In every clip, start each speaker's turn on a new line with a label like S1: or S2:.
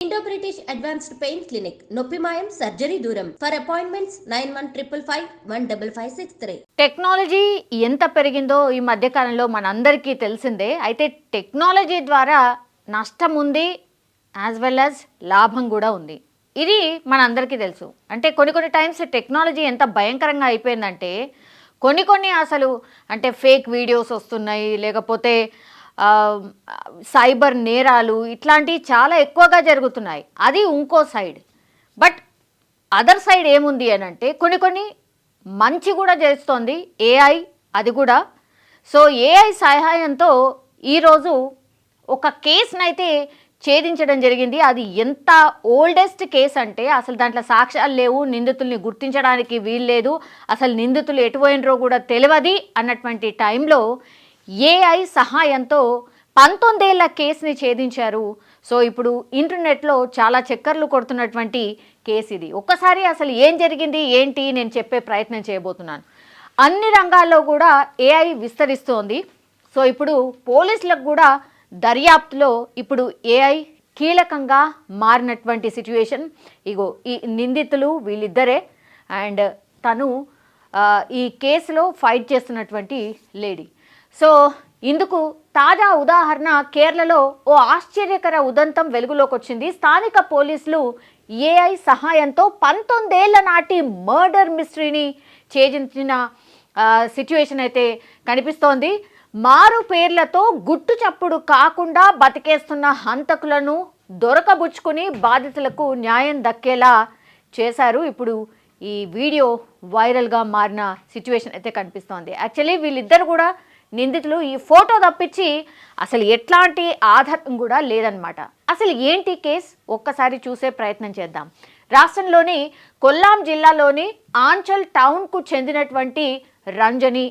S1: Indo British advanced pain clinic నొప్పి మాయం surgery దూరం ఫర్ అపాయింట్మెంట్స్ 9155515563.
S2: టెక్నాలజీ ఎంత పెరిగిందో ఈ మధ్యకాలంలో మనందరికీ తెలిసిందే. అయితే టెక్నాలజీ ద్వారా నష్టం ఉంది, యాజ్ వెల్ యాజ్ లాభం కూడా ఉంది. ఇది మనందరికీ తెలుసు. అంటే కొన్ని టైమ్స్ టెక్నాలజీ ఎంత భయంకరంగా అయిపోయిందంటే కొన్ని అసలు అంటే ఫేక్ వీడియోస్ వస్తున్నాయి, లేకపోతే సైబర్ నేరాలు ఇట్లాంటివి చాలా ఎక్కువగా జరుగుతున్నాయి. అది ఇంకో సైడ్. బట్ అదర్ సైడ్ ఏముంది అని అంటే కొన్ని మంచి కూడా చేస్తోంది ఏఐ, అది కూడా. సో ఏఐ సహాయంతో ఈరోజు ఒక కేసునైతే ఛేదించడం జరిగింది. అది ఎంత ఓల్డెస్ట్ కేసు అంటే అసలు దాంట్లో సాక్ష్యాలు లేవు, నిందితుల్ని గుర్తించడానికి వీల్లేదు, అసలు నిందితులు ఎటుపోయినరో కూడా తెలియదు అన్నటువంటి టైంలో ఏఐ సహాయంతో 19 ఏళ్ల కేసుని ఛేదించారు. సో ఇప్పుడు ఇంటర్నెట్లో చాలా చక్కర్లు కొడుతున్నటువంటి కేసు ఇది. ఒక్కసారి అసలు ఏం జరిగింది ఏంటి నేను చెప్పే ప్రయత్నం చేయబోతున్నాను. అన్ని రంగాల్లో కూడా ఏఐ విస్తరిస్తోంది. సో ఇప్పుడు పోలీసులకు కూడా దర్యాప్తులో ఇప్పుడు ఏఐ కీలకంగా మారినటువంటి సిచ్యువేషన్. ఇగో ఈ నిందితులు వీళ్ళిద్దరే, అండ్ తను ఈ కేసులో ఫైట్ చేస్తున్నటువంటి లేడీ. సో ఇందుకు తాజా ఉదాహరణ కేరళలో ఓ ఆశ్చర్యకర ఉదంతం వెలుగులోకి వచ్చింది. స్థానిక పోలీసులు ఏఐ సహాయంతో 19 ఏళ్ల నాటి మర్డర్ మిస్టరీని ఛేదించిన సిచ్యువేషన్ అయితే కనిపిస్తోంది. మారు పేర్లతో గుట్టు చప్పుడు కాకుండా బతికేస్తున్న హంతకులను దొరకబుచ్చుకుని బాధితులకు న్యాయం దక్కేలా చేశారు. ఇప్పుడు ఈ వీడియో వైరల్గా మారిన సిచ్యువేషన్ అయితే కనిపిస్తోంది. యాక్చువల్లీ వీళ్ళిద్దరు కూడా నిందితులు. ఈ ఫోటో తప్పించి అసలు ఎట్లాంటి ఆధారం కూడా లేదనమాట. అసలు ఏంటి కేసు ఒక్కసారి చూసే ప్రయత్నం చేద్దాం. రాష్ట్రంలోని కొల్లాం జిల్లాలోని ఆంచల్ టౌన్కు చెందినటువంటి రంజని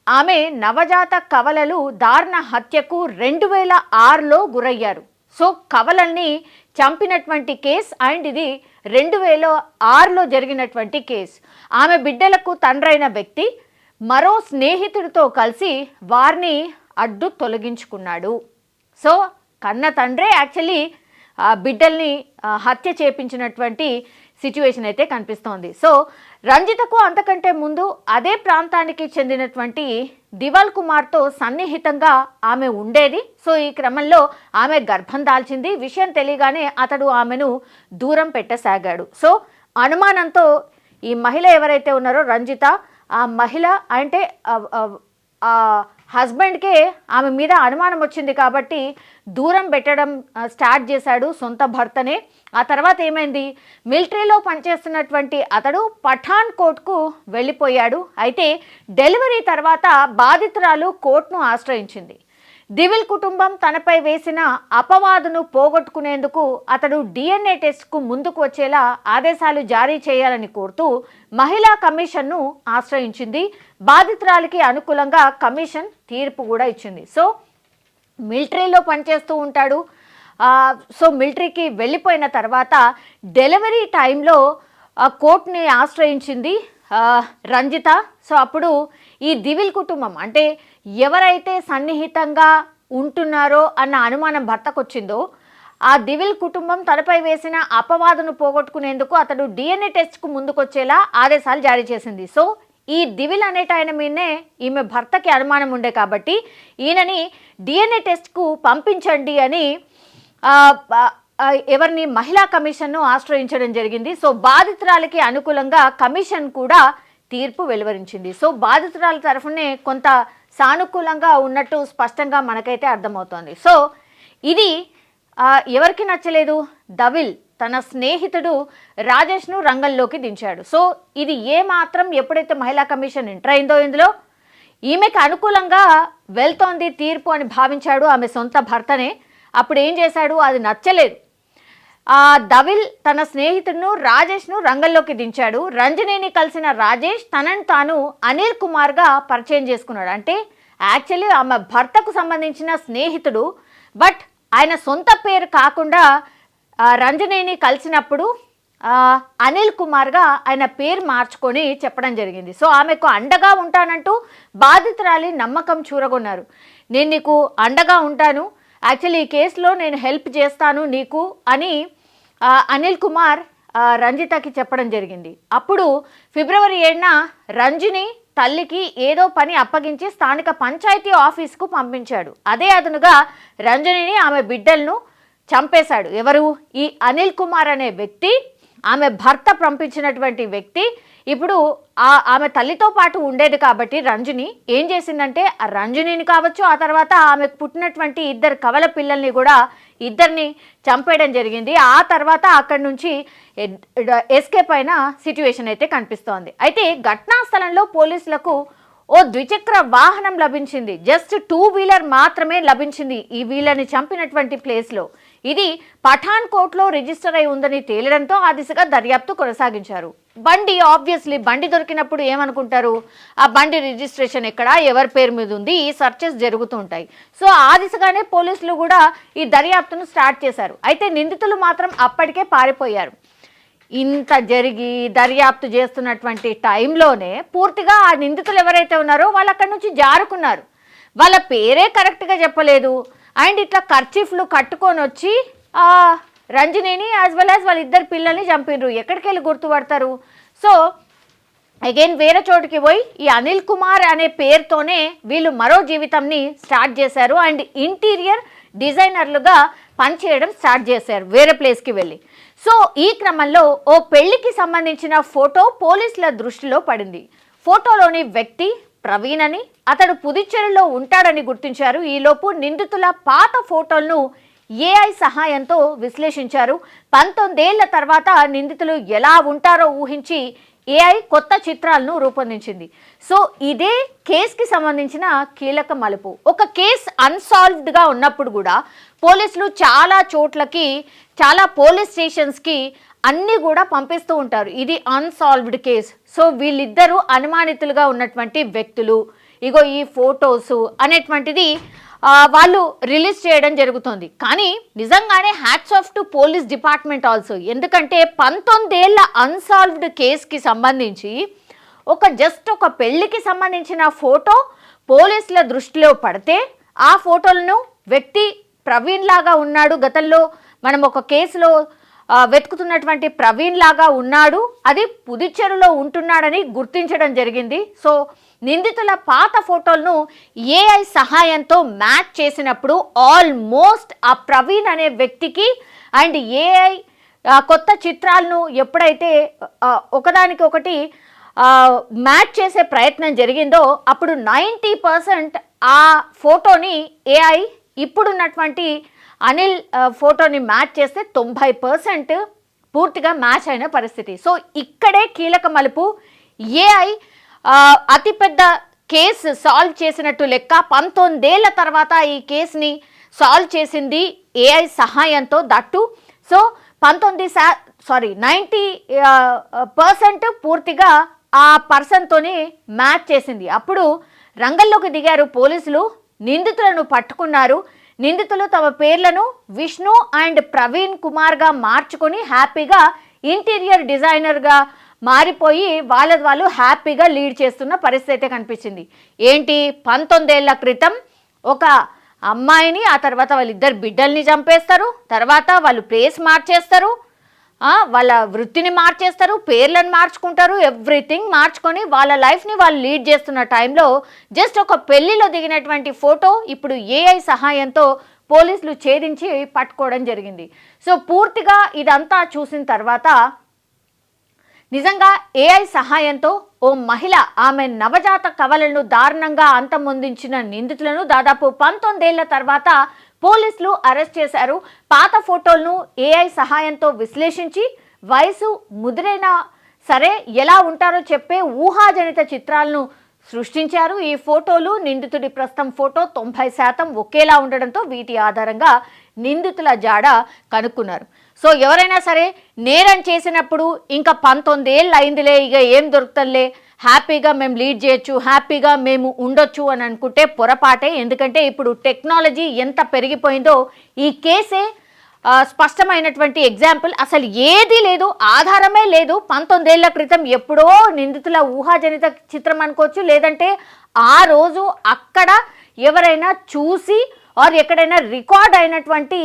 S2: ఆమె నవజాత కవలలు దారుణ హత్యకు 2006లో గురయ్యారు. సో కవలల్ని చంపినటువంటి కేసు, అండ్ ఇది 2006లో జరిగినటువంటి కేసు. ఆమె బిడ్డలకు తండ్రైన వ్యక్తి మరో స్నేహితుడితో కలిసి వారిని అడ్డు తొలగించుకున్నాడు. సో కన్న తండ్రే యాక్చువల్లీ బిడ్డల్ని హత్య చేపించినటువంటి సిచ్యువేషన్ అయితే కనిపిస్తోంది. సో రంజితకు అంతకంటే ముందు అదే ప్రాంతానికి చెందినటువంటి దివాల్ కుమార్తో సన్నిహితంగా ఆమె ఉండేది. సో ఈ క్రమంలో ఆమె గర్భం దాల్చింది. విషయం తెలియగానే అతడు ఆమెను దూరం పెట్టసాగాడు. సో అనుమానంతో ఈ మహిళ ఎవరైతే ఉన్నారో రంజిత, ఆ మహిళ అంటే హస్బెండ్కే ఆమె మీద అనుమానం వచ్చింది కాబట్టి దూరం పెట్టడం స్టార్ట్ చేశాడు సొంత భర్తనే. ఆ తర్వాత ఏమైంది, మిలిటరీలో పనిచేస్తున్నటువంటి అతడు పఠాన్ కోట్కు వెళ్ళిపోయాడు. అయితే డెలివరీ తర్వాత బాధితురాలు కోర్టును ఆశ్రయించింది. దివిల్ కుటుంబం తనపై వేసిన అపవాదును పోగొట్టుకునేందుకు అతడు డిఎన్ఏ టెస్ట్కు ముందుకు వచ్చేలా ఆదేశాలు జారీ చేయాలని కోరుతూ మహిళా కమిషన్ను ఆశ్రయించింది. బాధితురాలికి అనుకూలంగా కమిషన్ తీర్పు కూడా ఇచ్చింది. సో మిలిటరీలో పనిచేస్తూ ఉంటాడు. సో మిలిటరీకి వెళ్ళిపోయిన తర్వాత డెలివరీ టైంలో కోర్టుని ఆశ్రయించింది రంజిత. సో అప్పుడు ఈ దివిల్ కుటుంబం అంటే ఎవరైతే సన్నిహితంగా ఉంటున్నారో అన్న అనుమానం భర్తకు వచ్చిందో ఆ దివిల్ కుటుంబం తనపై వేసిన అపవాదును పోగొట్టుకునేందుకు అతడు డిఎన్ఏ టెస్ట్కు ముందుకొచ్చేలా ఆదేశాలు జారీ చేసింది. సో ఈ దివిల్ అనేట ఆయన మీదనే ఈమె భర్తకి అనుమానం ఉండే కాబట్టి ఈయనని డిఎన్ఏ టెస్ట్కు పంపించండి అని ఎవరిని మహిళా కమిషన్ను ఆశ్రయించడం జరిగింది. సో బాధితురాలకి అనుకూలంగా కమిషన్ కూడా తీర్పు వెలువరించింది. సో బాధితురాల తరఫునే కొంత సానుకూలంగా ఉన్నట్టు స్పష్టంగా మనకైతే అర్థమవుతోంది. సో ఇది ఎవరికి నచ్చలేదు, దవిల్ తన స్నేహితుడు రాజేష్ను రంగంలోకి దించాడు. సో ఇది ఏమాత్రం ఎప్పుడైతే మహిళా కమిషన్ ఎంటర్ అయిందో ఇందులో ఈమెకు అనుకూలంగా వెళ్తోంది తీర్పు అని భావించాడు ఆమె సొంత భర్తనే. అప్పుడు ఏం చేశాడు, అది నచ్చలేదు. దవిల్ తన స్నేహితుడును రాజేష్ను రంగంలోకి దించాడు. రంజనిని కలిసిన రాజేష్ తనను తాను అనిల్ కుమార్గా పరిచయం చేసుకున్నాడు. అంటే యాక్చువల్లీ ఆమె భర్తకు సంబంధించిన స్నేహితుడు, బట్ ఆయన సొంత పేరు కాకుండా రంజనిని కలిసినప్పుడు అనిల్ కుమార్గా ఆయన పేరు మార్చుకొని చెప్పడం జరిగింది. సో ఆమెకు అండగా ఉంటానంటూ బాధితురాలి నమ్మకం చూరగొన్నారు. నేను నీకు అండగా ఉంటాను, యాక్చువల్లీ ఈ కేసులో నేను హెల్ప్ చేస్తాను నీకు అని అనిల్ కుమార్ రంజితకి చెప్పడం జరిగింది. అప్పుడు ఫిబ్రవరి 7న రంజిని తల్లికి ఏదో పని అప్పగించి స్థానిక పంచాయతీ ఆఫీస్కు పంపించాడు. అదే అదునుగా రంజనిని ఆమె బిడ్డలను చంపేశాడు. ఎవరు? ఈ అనిల్ కుమార్ అనే వ్యక్తి, ఆమె భర్త పంపించినటువంటి వ్యక్తి. ఇప్పుడు ఆమె తల్లితో పాటు ఉండేది కాబట్టి రంజని ఏం చేసిందంటే ఆ రంజనిని కావచ్చు, ఆ తర్వాత ఆమెకు పుట్టినటువంటి 2 కవల పిల్లల్ని కూడా ఇద్దరిని చంపేయడం జరిగింది. ఆ తర్వాత అక్కడి నుంచి ఎస్కేప్ అయిన సిచ్యువేషన్ అయితే కనిపిస్తోంది. అయితే ఘటనా స్థలంలో పోలీసులకు ఓ ద్విచక్ర వాహనం లభించింది. జస్ట్ 2 వీలర్ మాత్రమే లభించింది ఈ వీళ్ళని చంపినటువంటి ప్లేస్లో. ఇది పఠాన్ కోట్లో రిజిస్టర్ అయి ఉందని తేలడంతో ఆ దిశగా దర్యాప్తు కొనసాగించారు. ఆబ్వియస్లీ బండి దొరికినప్పుడు ఏమనుకుంటారు, ఆ బండి రిజిస్ట్రేషన్ ఎక్కడ, ఎవరి పేరు మీద ఉంది, ఈ సర్చెస్ జరుగుతుంటాయి. సో ఆ దిశగానే పోలీసులు కూడా ఈ దర్యాప్తును స్టార్ట్ చేశారు. అయితే నిందితులు మాత్రం అప్పటికే పారిపోయారు. ఇంత జరిగి దర్యాప్తు చేస్తున్నటువంటి టైంలోనే పూర్తిగా ఆ నిందితులు ఎవరైతే ఉన్నారో వాళ్ళు అక్కడి నుంచి జారుకున్నారు. వాళ్ళ పేరే కరెక్ట్గా చెప్పలేదు. అండ్ ఇట్లా కర్చీఫ్లు కట్టుకొని వచ్చి రంజనిని యాజ్ వెల్ యాజ్ వాళ్ళ 2 పిల్లల్ని చంపినరు. ఎక్కడికి వెళ్ళి గుర్తుపడతారు? సో అగైన్ వేరే చోటుకి పోయి ఈ అనిల్ కుమార్ అనే పేరుతోనే వీళ్ళు మరో జీవితంని స్టార్ట్ చేశారు. అండ్ ఇంటీరియర్ డిజైనర్లుగా పనిచేయడం స్టార్ట్ చేశారు వేరే ప్లేస్కి వెళ్ళి. సో ఈ క్రమంలో ఓ పెళ్లికి సంబంధించిన ఫోటో పోలీసుల దృష్టిలో పడింది. ఫోటోలోని వ్యక్తి ప్రవీణ్ అని, అతడు పుదుచ్చేరిలో ఉంటాడని గుర్తించారు. ఈలోపు నిందితుల పాత ఫోటోలను ఏఐ సహాయంతో విశ్లేషించారు. 19 ఏళ్ల తర్వాత నిందితులు ఎలా ఉంటారో ఊహించి ఏఐ కొత్త చిత్రాలను రూపొందించింది. సో ఇదే కేసుకి సంబంధించిన కీలక మలుపు. ఒక కేసు అన్సాల్వ్డ్గా ఉన్నప్పుడు కూడా పోలీసులు చాలా చోట్లకి, చాలా పోలీస్ స్టేషన్స్కి అన్నీ కూడా పంపిస్తూ ఉంటారు. ఇది అన్సాల్వ్డ్ కేసు. సో వీళ్ళిద్దరూ అనుమానితులుగా ఉన్నటువంటి వ్యక్తులు, ఇగో ఈ ఫొటోస్ అనేటువంటిది వాళ్ళు రిలీజ్ చేయడం జరుగుతుంది. కానీ నిజంగానే hats off to police department also. ఎందుకంటే 19 ఏళ్ల అన్సాల్వ్డ్ కేసుకి సంబంధించి ఒక పెళ్లికి సంబంధించిన ఫోటో పోలీసుల దృష్టిలో పడితే ఆ ఫోటోలను వ్యక్తి ప్రవీణ్ లాగా ఉన్నాడు, గతంలో మనం ఒక కేసులో వెతుకుతున్నటువంటి ప్రవీణ్ లాగా ఉన్నాడు, అది పుదుచ్చేరిలో ఉంటున్నాడని గుర్తించడం జరిగింది. సో నిందితుల పాత ఫోటోలను ఏఐ సహాయంతో మ్యాచ్ చేసినప్పుడు ఆల్మోస్ట్ ఆ ప్రవీణ్ అనే వ్యక్తికి అండ్ ఏఐ కొత్త చిత్రాలను ఎప్పుడైతే ఒకదానికొకటి మ్యాచ్ చేసే ప్రయత్నం జరిగిందో అప్పుడు 90% ఆ ఫోటోని ఏఐ ఇప్పుడున్నటువంటి అనిల్ ఫోటోని మ్యాచ్ చేస్తే 90% పూర్తిగా మ్యాచ్ అయిన పరిస్థితి. సో ఇక్కడే కీలక మలుపు. ఏఐ అతిపెద్ద కేసు సాల్వ్ చేసినట్టు లెక్క. 19 ఏళ్ల తర్వాత ఈ కేసుని సాల్వ్ చేసింది ఏఐ సహాయంతో. దట్టు సో 90% పూర్తిగా ఆ పర్సన్తోని మ్యాచ్ చేసింది. అప్పుడు రంగంలోకి దిగారు పోలీసులు, నిందితులను పట్టుకున్నారు. నిందితులు తమ పేర్లను విష్ణు అండ్ ప్రవీణ్ కుమార్గా మార్చుకొని హ్యాపీగా ఇంటీరియర్ డిజైనర్గా మారిపోయి వాళ్ళు హ్యాపీగా లీడ్ చేస్తున్న పరిస్థితి కనిపించింది. ఏంటి, 19 ఏళ్ల క్రితం ఒక అమ్మాయిని, ఆ తర్వాత వాళ్ళ 2 బిడ్డల్ని చంపేస్తారు, తర్వాత వాళ్ళు ప్లేస్ మార్చేస్తారు, వాళ్ళ వృత్తిని మార్చేస్తారు, పేర్లను మార్చుకుంటారు, ఎవ్రీథింగ్ మార్చుకొని వాళ్ళ లైఫ్ని వాళ్ళు లీడ్ చేస్తున్న టైంలో జస్ట్ ఒక పెళ్లిలో దిగినటువంటి ఫోటో ఇప్పుడు ఏఐ సహాయంతో పోలీసులు ఛేదించి పట్టుకోవడం జరిగింది. సో పూర్తిగా ఇదంతా చూసిన తర్వాత నిజంగా ఏఐ సహాయంతో ఓ మహిళ ఆమె నవజాత కవలను దారుణంగా అంతమొందించిన నిందితులను దాదాపు 19 ఏళ్ల తర్వాత పోలీసులు అరెస్ట్ చేశారు. పాత ఫోటోలను ఏఐ సహాయంతో విశ్లేషించి వయసు ముదిరైనా సరే ఎలా ఉంటారో చెప్పే ఊహాజనిత చిత్రాలను సృష్టించారు. ఈ ఫోటోలు నిందితుడి ప్రస్తుతం ఫోటో 90% ఒకేలా ఉండడంతో వీటి ఆధారంగా నిందితుల జాడ కనుక్కున్నారు. సో ఎవరైనా సరే నేరం చేసినప్పుడు ఇంకా 19 ఏళ్ళు అయిందిలే, ఇక ఏం దొరుకుతుందిలే, హ్యాపీగా మేము లీడ్ చేయొచ్చు, హ్యాపీగా మేము ఉండొచ్చు అని అనుకుంటే పొరపాటే. ఎందుకంటే ఇప్పుడు టెక్నాలజీ ఎంత పెరిగిపోయిందో ఈ కేసే స్పష్టమైనటువంటి ఎగ్జాంపుల్. అసలు ఏది లేదు, ఆధారమే లేదు. 19 ఏళ్ల క్రితం ఎప్పుడో నిందితుల ఊహాజనిత చిత్రం అనుకోవచ్చు, లేదంటే ఆ రోజు అక్కడ ఎవరైనా చూసి ఆర్ ఎక్కడైనా రికార్డ్ అయినటువంటి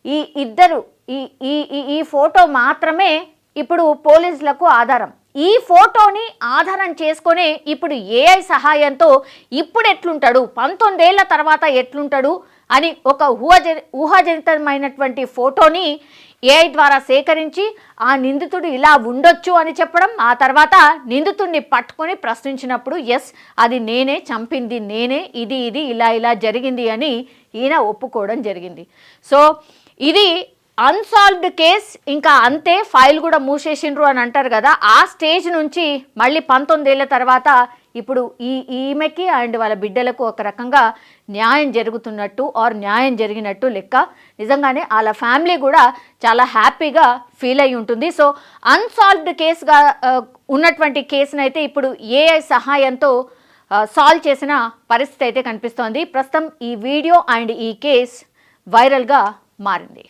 S2: ఈ ఇద్దరు ఈ ఈ ఈ ఫోటో మాత్రమే ఇప్పుడు పోలీసులకు ఆధారం. ఈ ఫోటోని ఆధారం చేసుకొని ఇప్పుడు ఏఐ సహాయంతో ఇప్పుడు ఎట్లుంటాడు, 19 ఏళ్ల తర్వాత ఎట్లుంటాడు అని ఒక ఊహాజనితమైనటువంటి ఫోటోని ఏఐ ద్వారా సేకరించి ఆ నిందితుడు ఇలా ఉండొచ్చు అని చెప్పడం, ఆ తర్వాత నిందితుడిని పట్టుకొని ప్రశ్నించినప్పుడు ఎస్ అది నేనే, చంపింది నేనే, ఇది ఇలా జరిగింది అని ఈయన ఒప్పుకోవడం జరిగింది. సో ఇది అన్సాల్వ్డ్ కేస్, ఇంకా అంతే, ఫైల్ కూడా మూసేసిండ్రు అని అంటారు కదా, ఆ స్టేజ్ నుంచి మళ్ళీ 19 ఏళ్ల తర్వాత ఇప్పుడు ఈమెకి అండ్ వాళ్ళ బిడ్డలకు ఒక రకంగా న్యాయం జరుగుతున్నట్టు ఆర్ న్యాయం జరిగినట్టు లెక్క. నిజంగానే వాళ్ళ ఫ్యామిలీ కూడా చాలా హ్యాపీగా ఫీల్ అయి ఉంటుంది. సో అన్సాల్వ్డ్ కేసుగా ఉన్నటువంటి కేసును అయితే ఇప్పుడు ఏఐ సహాయంతో సాల్వ్ చేసిన పరిస్థితి అయితే కనిపిస్తోంది. ప్రస్తుతం ఈ వీడియో అండ్ ఈ కేస్ వైరల్గా మారింది.